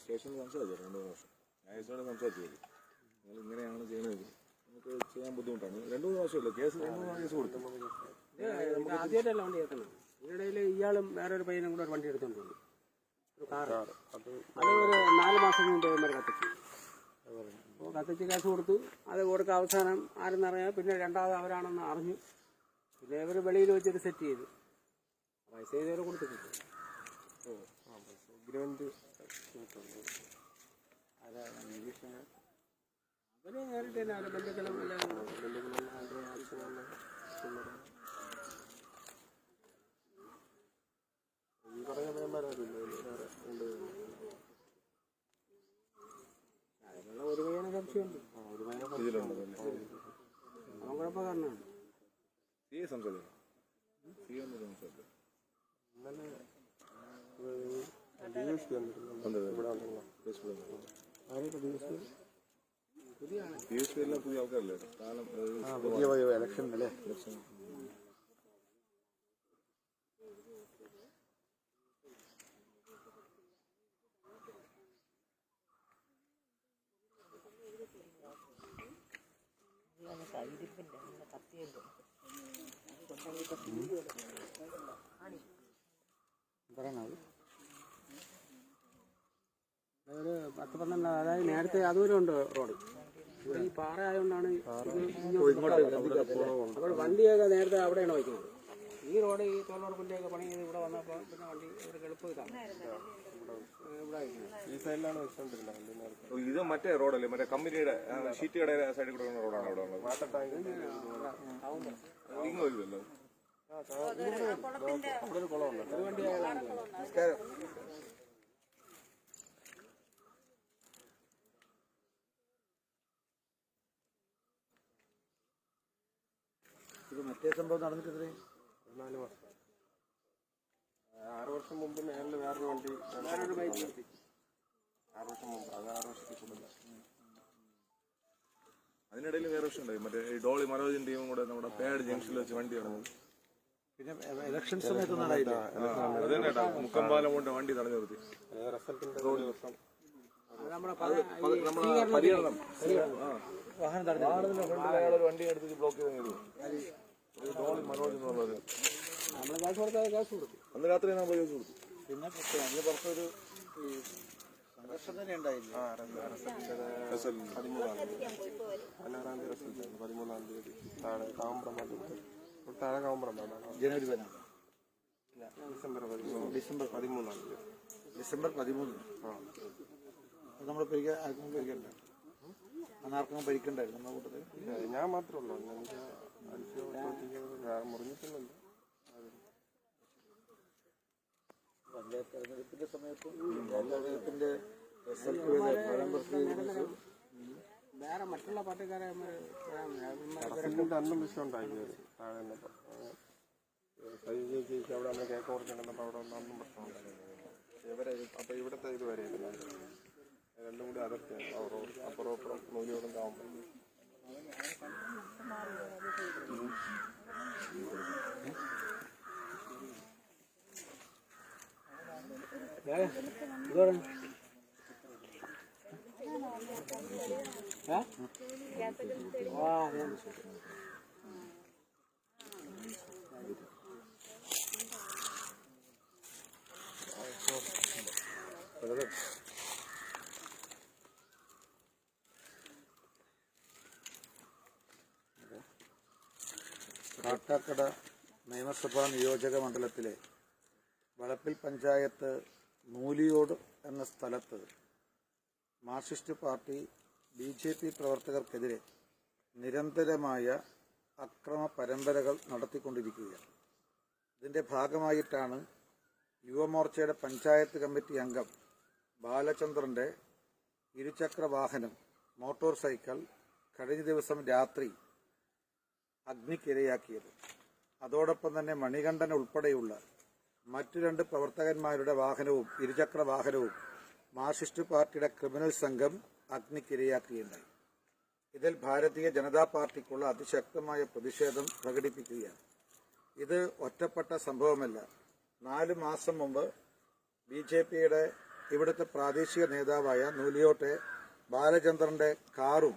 സ്റ്റേഷനിൽ സംസാരിച്ചു 2 വർഷം ന്യായസ്ഥയോടെ സംസാരിച്ചു നിങ്ങൾ ഇങ്ങനെയാണ് ചെയ്യുന്നത് നമുക്ക് ചെയ്യാൻ ബുദ്ധിമുട്ടാണ് 2-3 വർഷമല്ല കേസ് 2-3 കേസ് കൊടുത്തു ആദ്യമായിട്ടല്ല വണ്ടി എത്തണം ഇതിനിടയിൽ ഇയാളും വേറൊരു പയ്യനും കൂടെ ഒരു വണ്ടി എടുത്തോണ്ട് വന്നു ഒരു കാർ അത് ഒരു 4 മാസം മുമ്പ് ഇവന്മാർ കത്തിച്ചു അപ്പോൾ കത്തിച്ച് കേസ് കൊടുത്തു അത് കൊടുക്കുക അവസാനം ആരെന്നറിയാം പിന്നെ രണ്ടാമത് അവരാണെന്ന് അറിഞ്ഞു പിന്നെ ഇവർ വെളിയിൽ വെച്ചിട്ട് സെറ്റ് ചെയ്തു പൈസ ഇതുവരെ കൊടുത്തിട്ടില്ല അവര് നേരിട്ട് തന്നെ അവരുടെ ബന്ധുക്കളും എല്ലാം അതിനുള്ള ഒരു പയ്യനെ സംശയമുണ്ട് അവൻ കുഴപ്പക്കാരനാണ് പുതിയ ആൾക്കാരല്ലേ പുതിയ ഇലക്ഷൻ അല്ലേ ഒരു 10-12 അതായത് നേരത്തെ അതുവരെ ഉണ്ട് റോഡ് ഇവിടെ ഈ പാറ ആയതുകൊണ്ടാണ് അപ്പോൾ വണ്ടിയൊക്കെ നേരത്തെ അവിടെയാണ് വയ്ക്കുന്നത് ഈ റോഡ് ഈ തൊഴിലുറപ്പിൻ്റെയൊക്കെ പണി ചെയ്ത് ഇവിടെ വന്നപ്പോൾ പിന്നെ വണ്ടി ഒരു എളുപ്പം ഇതാണ് ഇവിടെ ഈ സൈഡിലാണ് വെച്ചോണ്ടിരുന്നത് ഇത് മറ്റേ റോഡല്ലേ മറ്റേ കമ്പനിയുടെ ഷീറ്റ് കടയുടെ സൈഡിൽ കൂടെ റോഡാണ് അവിടെ ഉള്ളത് ഇങ്ങ് വരുമല്ലോ അവിടെ ഒരു കുളമുണ്ട് ഒരു വണ്ടി ഇത് മറ്റേ സംഭവം നടന്നിട്ട് 4 വർഷം 6 വർഷം മുമ്പ് മേളിൽ വേറൊരു വണ്ടി വേറൊരു ബൈക്ക് നിർത്തി 6 വർഷം മുമ്പ് അത് 6 വർഷത്തിൽ കൂടുതൽ അതിനിടയിൽ വേറെ വർഷം ഉണ്ടായി മറ്റേ ഈ ഡോളി മനോജിന്റെ ടീമും കൂടെ നമ്മുടെ പേട് ജംഗ്ഷനിൽ വെച്ച് വണ്ടി നടന്നത് പിന്നെ ഇലക്ഷൻ സമയത്ത് അതന്നെ മുക്കമ്പാലം കൊണ്ട് വണ്ടി തടഞ്ഞു നിർത്തി റിസൾട്ടിന്റെ ദിവസം വാഹനം തടഞ്ഞു അയാളൊരു വണ്ടി എടുത്ത് ബ്ലോക്ക് ചെയ്ത് ഡോളി മനോജ് എന്നുള്ളത് നമ്മൾ കാശ് കൊടുത്താൽ കാശ് കൊടുത്തു അന്ന് രാത്രി നമ്മൾ കേസ് കൊടുത്തു പിന്നെ അതിന് പുറത്തൊരു സംഘർഷം തന്നെ ഉണ്ടായില്ല 13-ാം തീയതി റിസൾട്ട് 13-ാം തീയതി താഴെ കാമ്പ്രമാണ് ജനുവരി 15 ഡിസംബർ 13-ാം തീയതി ഡിസംബർ 13 നമ്മൾ ആർക്കും പരിക്കണ്ട അന്നാർക്കും പരിക്കണ്ടായിരുന്നു നമ്മുടെ കൂട്ടത്തിൽ ഞാൻ മാത്രമേ ഉള്ളൂ എനിക്ക് മുറിഞ്ഞിട്ടുണ്ടല്ലോ പഞ്ചായത്ത് തെരഞ്ഞെടുപ്പിന്റെ സമയത്തും തെരഞ്ഞെടുപ്പിന്റെ വേറെ മറ്റുള്ള പാർട്ടിക്കാരെ അന്നും വിഷയം ഉണ്ടാക്കി താഴെ അവിടെ നമ്മൾ കേക്ക് മുറിക്കണമെന്നപ്പോൾ അവിടെ ഒന്നും പ്രശ്നം ഉണ്ടായിരുന്നു അപ്പൊ ഇവിടുത്തെ ഇത് വരെ രണ്ടും കൂടി അതിർത്തിയാണ് അപ്പുറം അപ്പുറം നൂലിയോടും താവുമ്പോൾ കാട്ടാക്കട നിയമസഭാ നിയോജക മണ്ഡലത്തിലെ വളപ്പിൽ പഞ്ചായത്ത് നൂലിയോട് എന്ന സ്ഥലത്ത് മാർക്സിസ്റ്റ് പാർട്ടി BJP പ്രവർത്തകർക്കെതിരെ നിരന്തരമായ അക്രമ പരമ്പരകൾ നടത്തിക്കൊണ്ടിരിക്കുകയാണ്. ഇതിന്റെ ഭാഗമായിട്ടാണ് യുവമോർച്ചയുടെ പഞ്ചായത്ത് കമ്മിറ്റി അംഗം ബാലചന്ദ്രന്റെ ഇരുചക്ര വാഹനം മോട്ടോർ സൈക്കിൾ കഴിഞ്ഞ ദിവസം രാത്രി അഗ്നിക്കിരയാക്കിയത്. അതോടൊപ്പം തന്നെ മണികണ്ഠൻ ഉൾപ്പെടെയുള്ള മറ്റു 2 പ്രവർത്തകന്മാരുടെ വാഹനവും ഇരുചക്ര വാഹനവും മാർക്സിസ്റ്റ് പാർട്ടിയുടെ ക്രിമിനൽ സംഘം അഗ്നിക്കിരയാക്കുകയുണ്ടായി. ഇതിൽ ഭാരതീയ ജനതാ പാർട്ടിക്കുള്ള അതിശക്തമായ പ്രതിഷേധം പ്രകടിപ്പിക്കുകയാണ്. ഇത് ഒറ്റപ്പെട്ട സംഭവമല്ല. 4 മാസം മുമ്പ് BJPയുടെ ഇവിടുത്തെ പ്രാദേശിക നേതാവായ നൂലിയോട്ടെ ബാലചന്ദ്രന്റെ കാറും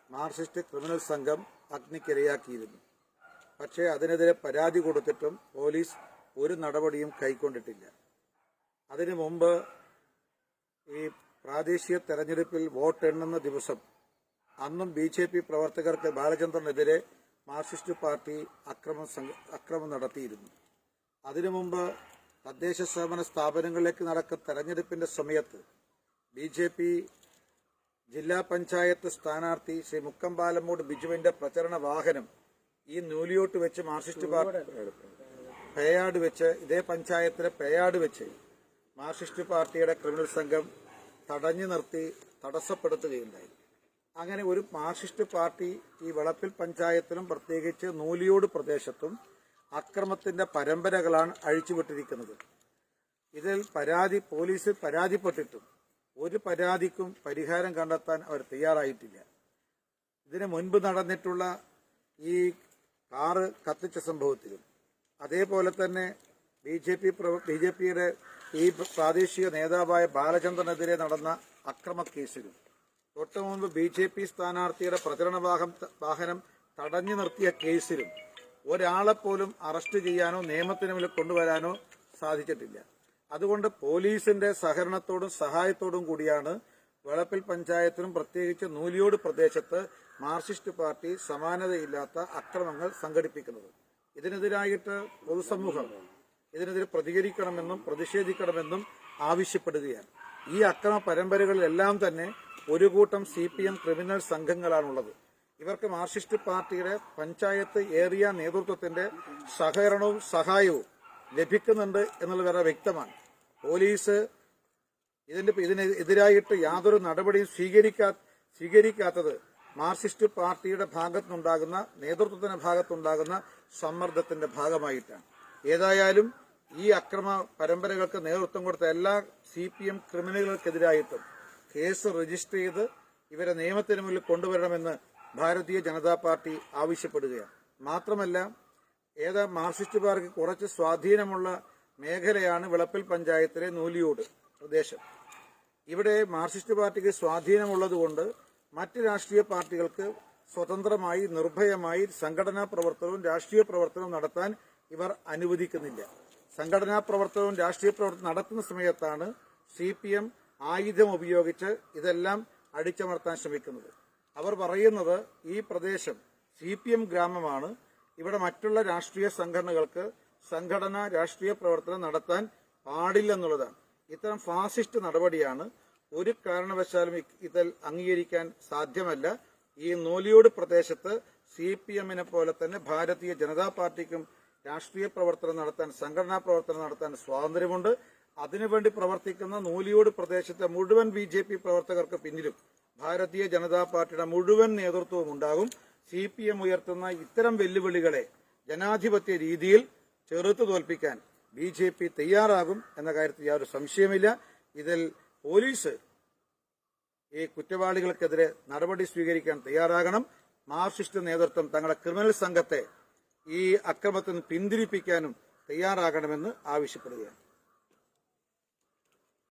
മാർക്സിസ്റ്റ് ക്രിമിനൽ സംഘം അഗ്നിക്കിരയാക്കിയിരുന്നു. പക്ഷേ അതിനെതിരെ പരാതി കൊടുത്തിട്ടും പോലീസ് ഒരു നടപടിയും കൈക്കൊണ്ടിട്ടില്ല. അതിനു മുമ്പ് ഈ പ്രാദേശിക തെരഞ്ഞെടുപ്പിൽ വോട്ടെണ്ണുന്ന ദിവസം അന്നും BJP പ്രവർത്തകർക്ക് ബാലചന്ദ്രനെതിരെ മാർക്സിസ്റ്റ് പാർട്ടി അക്രമം നടത്തിയിരുന്നു. അതിനു മുമ്പ് തദ്ദേശ സ്ഥാപന സ്ഥാപനങ്ങളിലേക്ക് നടക്കുന്ന തെരഞ്ഞെടുപ്പിന്റെ സമയത്ത് BJP ജില്ലാ പഞ്ചായത്ത് സ്ഥാനാർത്ഥി ശ്രീ മുക്കമ്പാലമ്മൂട് ബിജുവിന്റെ പ്രചരണ വാഹനം ഈ നൂലിയോട്ട് വെച്ച് മാർക്സിസ്റ്റ് പാർട്ടി പേയാട് വെച്ച് ഇതേ പഞ്ചായത്തിലെ പേയാട് വെച്ച് മാർക്സിസ്റ്റ് പാർട്ടിയുടെ ക്രിമിനൽ സംഘം തടഞ്ഞു നിർത്തി തടസ്സപ്പെടുത്തുകയുണ്ടായി. അങ്ങനെ ഒരു മാർക്സിസ്റ്റ് പാർട്ടി ഈ വളപ്പിൽ പഞ്ചായത്തിലും പ്രത്യേകിച്ച് നൂലിയോട് പ്രദേശത്തും അക്രമത്തിന്റെ പരമ്പരകളാണ് അഴിച്ചുവിട്ടിരിക്കുന്നത്. ഇതിൽ പോലീസ് പരാതിപ്പെട്ടിട്ടും ഒരു പരാതിക്കും പരിഹാരം കണ്ടെത്താൻ അവർ തയ്യാറായിട്ടില്ല. ഇതിനു മുൻപ് നടന്നിട്ടുള്ള ഈ കാറ് കത്തിച്ച സംഭവത്തിലും അതേപോലെ തന്നെ BJPയുടെ ഈ പ്രാദേശിക നേതാവായ ബാലചന്ദ്രനെതിരെ നടന്ന അക്രമ കേസിലും തൊട്ടു മുമ്പ് BJP സ്ഥാനാർത്ഥിയുടെ പ്രചരണ വാഹനം തടഞ്ഞു നിർത്തിയ കേസിലും ഒരാളെപ്പോലും അറസ്റ്റ് ചെയ്യാനോ നിയമത്തിന് മുന്നിൽ കൊണ്ടുവരാനോ സാധിച്ചിട്ടില്ല. അതുകൊണ്ട് പോലീസിന്റെ സഹകരണത്തോടും സഹായത്തോടും കൂടിയാണ് വളപ്പിൽ പഞ്ചായത്തിലും പ്രത്യേകിച്ച് നൂലിയോട് പ്രദേശത്ത് മാർക്സിസ്റ്റ് പാർട്ടി സമാനതയില്ലാത്ത അക്രമങ്ങൾ സംഘടിപ്പിക്കുന്നത്. ഇതിനെതിരായിട്ട് പൊതുസമൂഹം ഇതിനെതിരെ പ്രതികരിക്കണമെന്നും പ്രതിഷേധിക്കണമെന്നും ആവശ്യപ്പെടുകയാണ്. ഈ അക്രമ പരമ്പരകളിലെല്ലാം തന്നെ ഒരു കൂട്ടം CPM ക്രിമിനൽ സംഘങ്ങളാണുള്ളത്. ഇവർക്ക് മാർക്സിസ്റ്റ് പാർട്ടിയുടെ പഞ്ചായത്ത് ഏരിയ നേതൃത്വത്തിന്റെ സഹകരണവും സഹായവും ലഭിക്കുന്നുണ്ട് എന്നുള്ളത് വളരെ വ്യക്തമാണ്. പോലീസ് ഇതിനെതിരായിട്ട് യാതൊരു നടപടിയും സ്വീകരിക്കാത്തത് മാർക്സിസ്റ്റ് പാർട്ടിയുടെ ഭാഗത്തുനിന്നുണ്ടാകുന്ന നേതൃത്വത്തിന്റെ ഭാഗത്തുണ്ടാകുന്ന സമ്മർദ്ദത്തിന്റെ ഭാഗമായിട്ടാണ്. ഏതായാലും ഈ അക്രമ പരമ്പരകൾക്ക് നേതൃത്വം കൊടുത്ത എല്ലാ CPM ക്രിമിനലുകൾക്കെതിരായിട്ടും കേസ് രജിസ്റ്റർ ചെയ്ത് ഇവരെ നിയമത്തിന് മുന്നിൽ കൊണ്ടുവരണമെന്ന് ഭാരതീയ ജനതാ പാർട്ടി ആവശ്യപ്പെടുകയാണ്. മാത്രമല്ല മാർക്സിസ്റ്റ് പാർട്ടിക്ക് കുറച്ച് സ്വാധീനമുള്ള മേഖലയാണ് വിളപ്പിൽ പഞ്ചായത്തിലെ നൂലിയോട് പ്രദേശം. ഇവിടെ മാർക്സിസ്റ്റ് പാർട്ടിക്ക് സ്വാധീനമുള്ളതുകൊണ്ട് മറ്റ് രാഷ്ട്രീയ പാർട്ടികൾക്ക് സ്വതന്ത്രമായി നിർഭയമായി സംഘടനാ പ്രവർത്തനവും രാഷ്ട്രീയ പ്രവർത്തനവും നടത്താൻ ഇവർ അനുവദിക്കുന്നില്ല. സംഘടനാ പ്രവർത്തനവും രാഷ്ട്രീയ പ്രവർത്തനം നടത്തുന്ന സമയത്താണ് CPM ആയുധം ഉപയോഗിച്ച് ഇതെല്ലാം അടിച്ചമർത്താൻ ശ്രമിക്കുന്നത്. അവർ പറയുന്നത് ഈ പ്രദേശം CPM ഗ്രാമമാണ്, ഇവിടെ മറ്റുള്ള രാഷ്ട്രീയ സംഘടനകൾക്ക് സംഘടനാ രാഷ്ട്രീയ പ്രവർത്തനം നടത്താൻ പാടില്ലെന്നുള്ളതാണ്. ഇത്തരം ഫാസിസ്റ്റ് നടപടിയാണ്. ഒരു കാരണവശാലും ഇതിൽ അംഗീകരിക്കാൻ സാധ്യമല്ല. ഈ നൂലിയോട് പ്രദേശത്ത് CPMനെ പോലെ തന്നെ ഭാരതീയ ജനതാ പാർട്ടിക്കും രാഷ്ട്രീയ പ്രവർത്തനം നടത്താൻ സംഘടനാ പ്രവർത്തനം നടത്താൻ സ്വാതന്ത്ര്യമുണ്ട്. അതിനുവേണ്ടി പ്രവർത്തിക്കുന്ന നൂലിയോട് പ്രദേശത്തെ മുഴുവൻ BJP പ്രവർത്തകർക്ക് പിന്നിലും ഭാരതീയ ജനതാ പാർട്ടിയുടെ മുഴുവൻ നേതൃത്വവും ഉണ്ടാകും. CPM ഉയർത്തുന്ന ഇത്തരം വെല്ലുവിളികളെ ജനാധിപത്യ രീതിയിൽ ചെറുത്തു തോൽപ്പിക്കാൻ BJP തയ്യാറാകും എന്ന കാര്യത്തിൽ യാതൊരു സംശയമില്ല. ഇതിൽ പോലീസ് ഈ കുറ്റവാളികൾക്കെതിരെ നടപടി സ്വീകരിക്കാൻ തയ്യാറാകണം. മാർക്സിസ്റ്റ് നേതൃത്വം തങ്ങളുടെ ക്രിമിനൽ സംഘത്തെ ഈ അക്രമത്തിൽ നിന്ന് പിന്തിരിപ്പിക്കാനും തയ്യാറാകണമെന്ന് ആവശ്യപ്പെടുകയാണ്.